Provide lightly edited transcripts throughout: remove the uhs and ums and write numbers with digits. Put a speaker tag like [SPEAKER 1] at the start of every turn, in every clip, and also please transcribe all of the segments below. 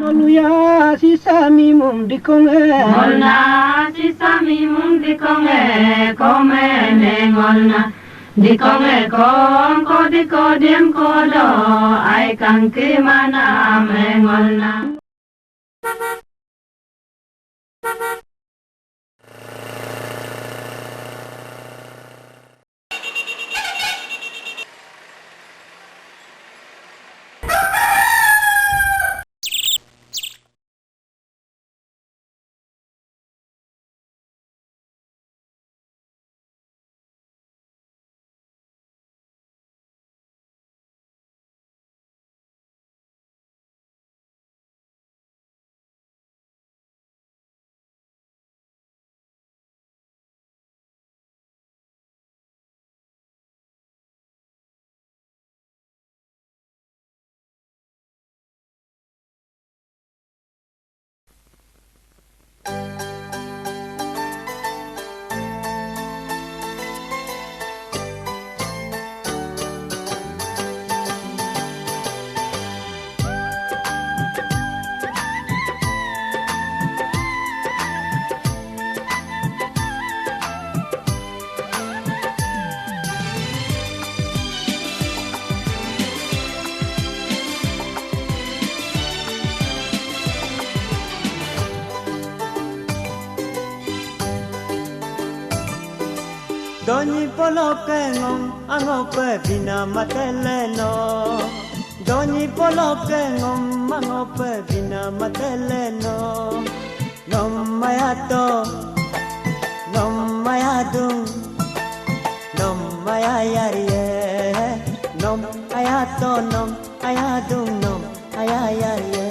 [SPEAKER 1] Noluya si sami mum di konge.
[SPEAKER 2] Ngolna si sami mum di konge, kome ne ngolna. Di konge kong ko di ko diem ko do, ay kang kimana me ngolna.
[SPEAKER 3] Doni poloke ngom angope bina matele no. Doni poloke ngom angope bina matele no. Nom mayato, nom mayadung, nom mayayariye. Nom ayato, nom ayadung, nom ayayariye.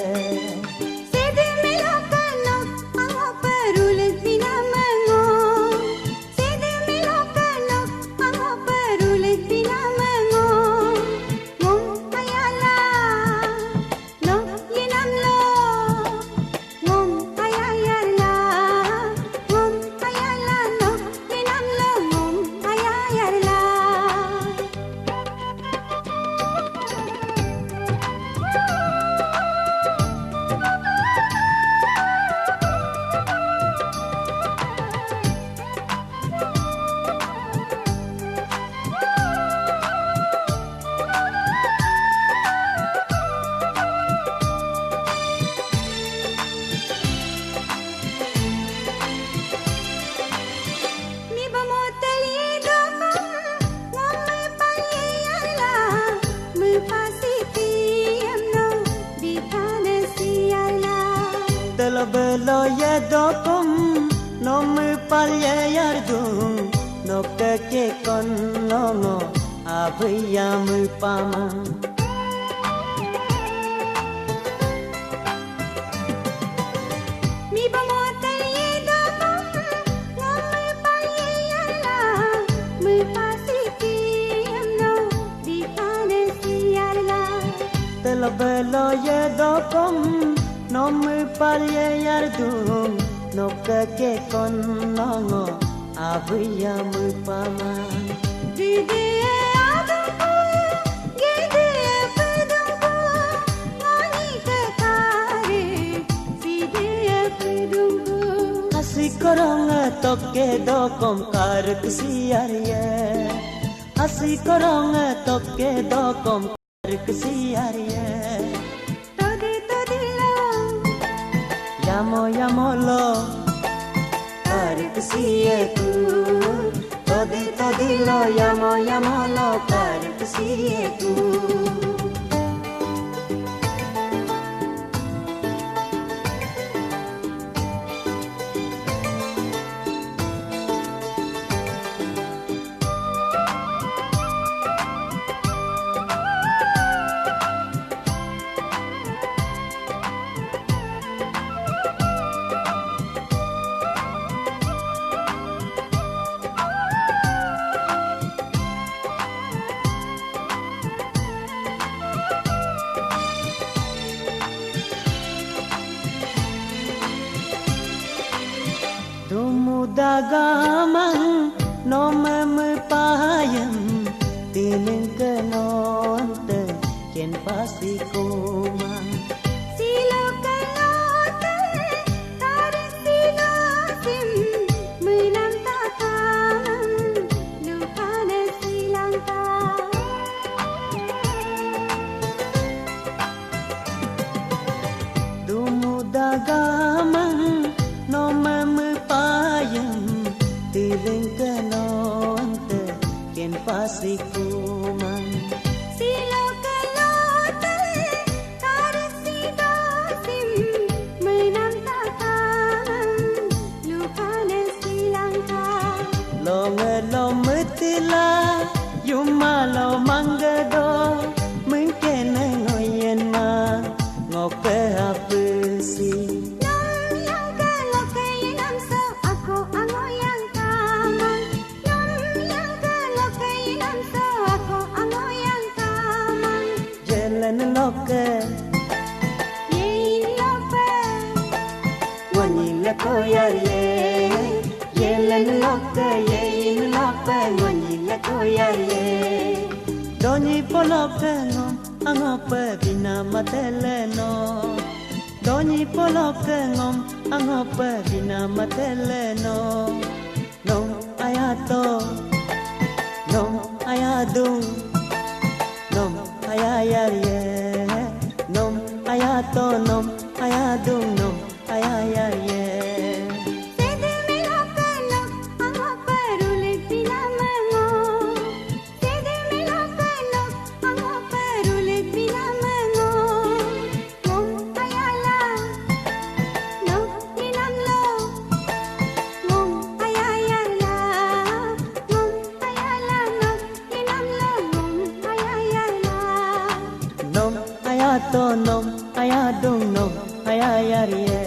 [SPEAKER 3] Belo ye dokum nom palye yardum nokte ke kon nongo abiyam pama mi bamotel ye dokum nom palye yarla mu pasiki amno dikane siyarla tel belo ye dokum nom palye yardum nokka ke kon nongo abiyam pama dide adampu gede pedumpu ngani ke kare side pedumpu hasi korong tokke dokom kar ksiyariye hasi korong tokke dokom kar ksiyariye Yamo yamo lo karik siye tu todi lo yamo lo karik siye tu Dumudagamang nomem payam tining kenonte ken pasti koma silakan Sikuman
[SPEAKER 2] Silo kelote karsi dosim menantakan luka dan silangka
[SPEAKER 3] Lo metila Yuma lo manggado Mungkin ngoyen ma Ngope apa sih
[SPEAKER 2] Nam yang kalau kainan so aku angoyang taman Nam yang kalau kainan so aku angoyang taman
[SPEAKER 3] Jalan loke
[SPEAKER 2] Yein lope
[SPEAKER 3] Wanyi la koyar ye Jalan loke Yein lope Wanyi la koyar ye Donyi poloke ngom Angope bina matele no Donyi poloke ngom Angope bina matele no Nom ayato Nom ayadung Nom ayayar ye Nom ayato Nom ayadung Nom ayayar ye
[SPEAKER 2] Sede meloke no angope rulit pinamengo Sede meloke no angope rulit pinamengo Ngom ayala no ninamlo Ngom ayayala Ngom ayala no ninamlo Ngom ayayala
[SPEAKER 3] Nom ayato Nom ayadung Nom ayayar ye